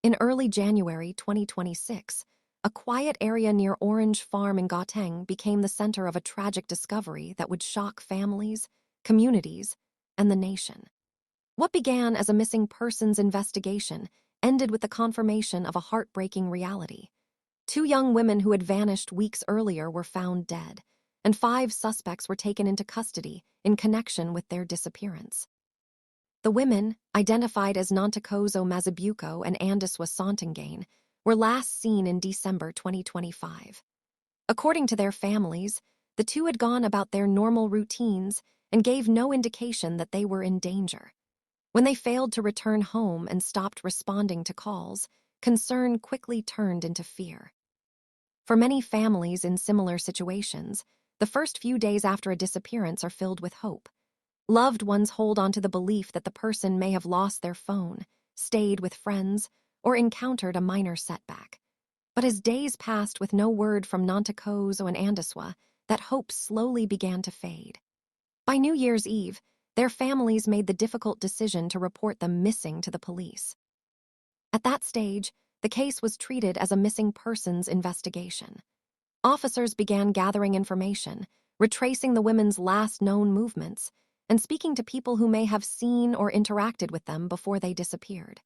In early January 2026, a quiet area near Orange Farm in Gauteng became the center of a tragic discovery that would shock families, communities, and the nation. What began as a missing persons investigation ended with the confirmation of a heartbreaking reality. Two young women who had vanished weeks earlier were found dead, and 5 suspects were taken into custody in connection with their disappearance. The women, identified as Nontokozo Mazibuko and Andiswa Sontangane, were last seen in December 2025. According to their families, the two had gone about their normal routines and gave no indication that they were in danger. When they failed to return home and stopped responding to calls, concern quickly turned into fear. For many families in similar situations, the first few days after a disappearance are filled with hope. Loved ones hold on to the belief that the person may have lost their phone, stayed with friends, or encountered a minor setback. But as days passed with no word from Nontokozo and Andiswa, that hope slowly began to fade. By New Year's Eve, their families made the difficult decision to report them missing to the police. At that stage, the case was treated as a missing persons investigation. Officers began gathering information, retracing the women's last known movements, and speaking to people who may have seen or interacted with them before they disappeared.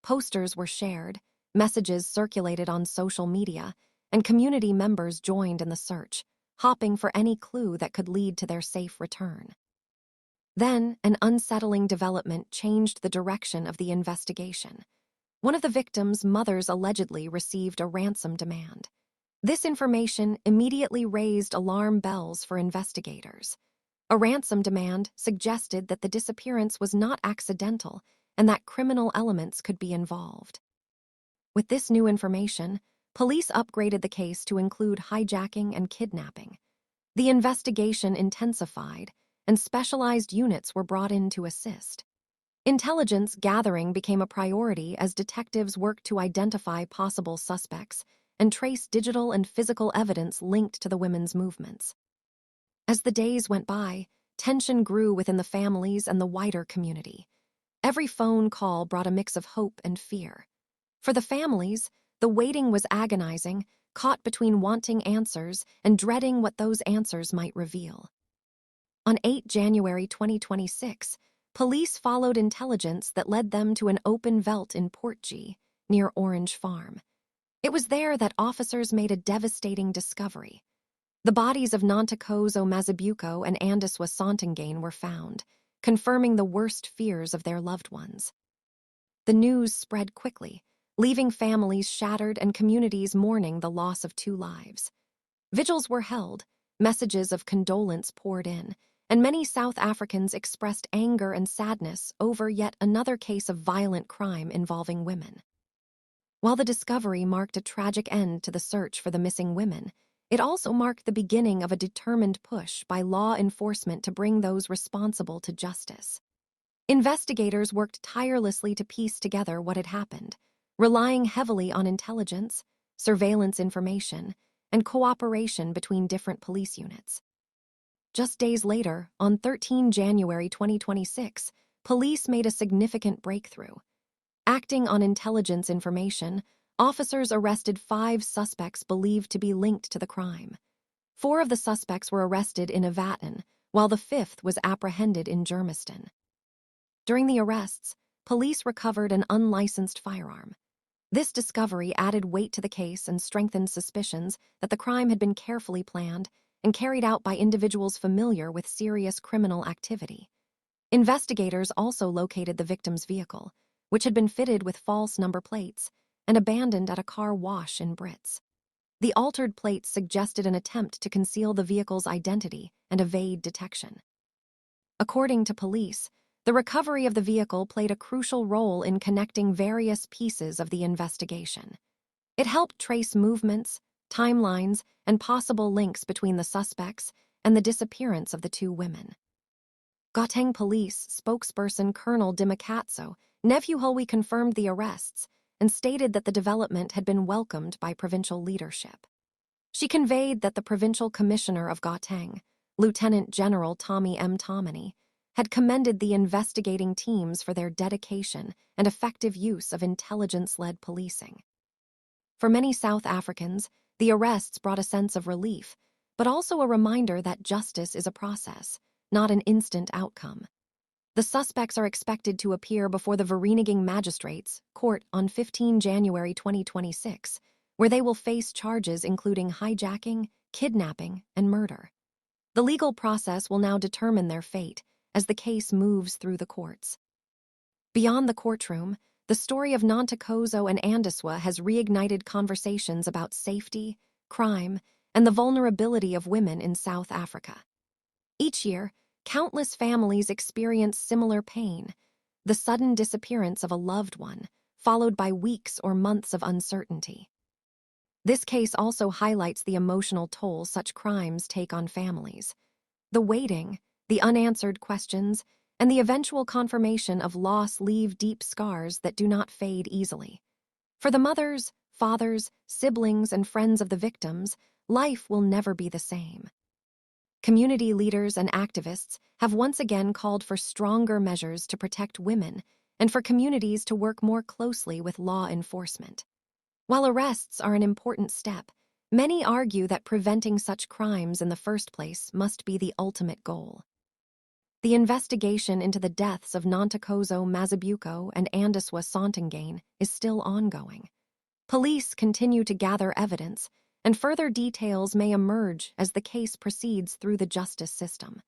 Posters were shared, messages circulated on social media, and community members joined in the search, hoping for any clue that could lead to their safe return. Then, an unsettling development changed the direction of the investigation. One of the victims' mothers allegedly received a ransom demand. This information immediately raised alarm bells for investigators. A ransom demand suggested that the disappearance was not accidental and that criminal elements could be involved. With this new information, police upgraded the case to include hijacking and kidnapping. The investigation intensified, and specialized units were brought in to assist. Intelligence gathering became a priority as detectives worked to identify possible suspects and trace digital and physical evidence linked to the women's movements. As the days went by, tension grew within the families and the wider community. Every phone call brought a mix of hope and fear. For the families, the waiting was agonizing, caught between wanting answers and dreading what those answers might reveal. On 8 January 2026, police followed intelligence that led them to an open veldt in Portgee, near Orange Farm. It was there that officers made a devastating discovery. The bodies of Nontokozo Mazibuko and Andiswa Sontangane were found, confirming the worst fears of their loved ones. The news spread quickly, leaving families shattered and communities mourning the loss of 2 lives. Vigils were held, messages of condolence poured in, and many South Africans expressed anger and sadness over yet another case of violent crime involving women. While the discovery marked a tragic end to the search for the missing women, it also marked the beginning of a determined push by law enforcement to bring those responsible to justice. Investigators worked tirelessly to piece together what had happened, relying heavily on intelligence, surveillance information, and cooperation between different police units. Just days later, on 13 January 2026, police made a significant breakthrough. Acting on intelligence information, officers arrested 5 suspects believed to be linked to the crime. 4 of the suspects were arrested in Evaton, while the 5th was apprehended in Germiston. During the arrests, police recovered an unlicensed firearm. This discovery added weight to the case and strengthened suspicions that the crime had been carefully planned and carried out by individuals familiar with serious criminal activity. Investigators also located the victim's vehicle, which had been fitted with false number plates and abandoned at a car wash in Brits. The altered plates suggested an attempt to conceal the vehicle's identity and evade detection. According to police, the recovery of the vehicle played a crucial role in connecting various pieces of the investigation. It helped trace movements, timelines, and possible links between the suspects and the disappearance of the 2 women. Gauteng Police spokesperson Colonel Dimakazo Nevuhulwi confirmed the arrests and stated that the development had been welcomed by provincial leadership. She conveyed that the Provincial Commissioner of Gauteng, Lieutenant General Tommy M. Tomini, had commended the investigating teams for their dedication and effective use of intelligence-led policing. For many South Africans, the arrests brought a sense of relief, but also a reminder that justice is a process, not an instant outcome. The suspects are expected to appear before the Vereeniging Magistrates Court on 15 January 2026, where they will face charges including hijacking, kidnapping, and murder. The legal process will now determine their fate as the case moves through the courts. Beyond the courtroom, the story of Nontokozo and Andiswa has reignited conversations about safety, crime, and the vulnerability of women in South Africa. Each year, countless families experience similar pain, the sudden disappearance of a loved one, followed by weeks or months of uncertainty. This case also highlights the emotional toll such crimes take on families. The waiting, the unanswered questions, and the eventual confirmation of loss leave deep scars that do not fade easily. For the mothers, fathers, siblings, and friends of the victims, life will never be the same. Community leaders and activists have once again called for stronger measures to protect women and for communities to work more closely with law enforcement. While arrests are an important step, many argue that preventing such crimes in the first place must be the ultimate goal. The investigation into the deaths of Nontokozo, Mazibuko, and Andiswa Sontangane is still ongoing. Police continue to gather evidence, and further details may emerge as the case proceeds through the justice system.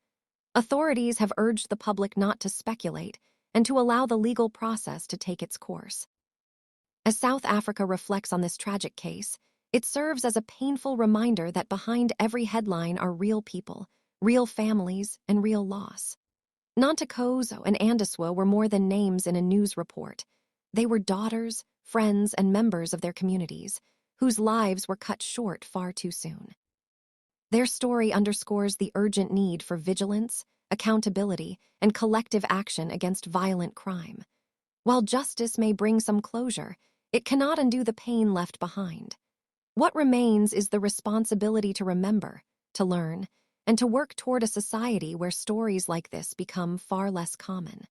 Authorities have urged the public not to speculate and to allow the legal process to take its course. As South Africa reflects on this tragic case, it serves as a painful reminder that behind every headline are real people, real families, and real loss. Nontokozo and Andiswa were more than names in a news report. They were daughters, friends, and members of their communities, whose lives were cut short far too soon. Their story underscores the urgent need for vigilance, accountability, and collective action against violent crime. While justice may bring some closure, it cannot undo the pain left behind. What remains is the responsibility to remember, to learn, and to work toward a society where stories like this become far less common.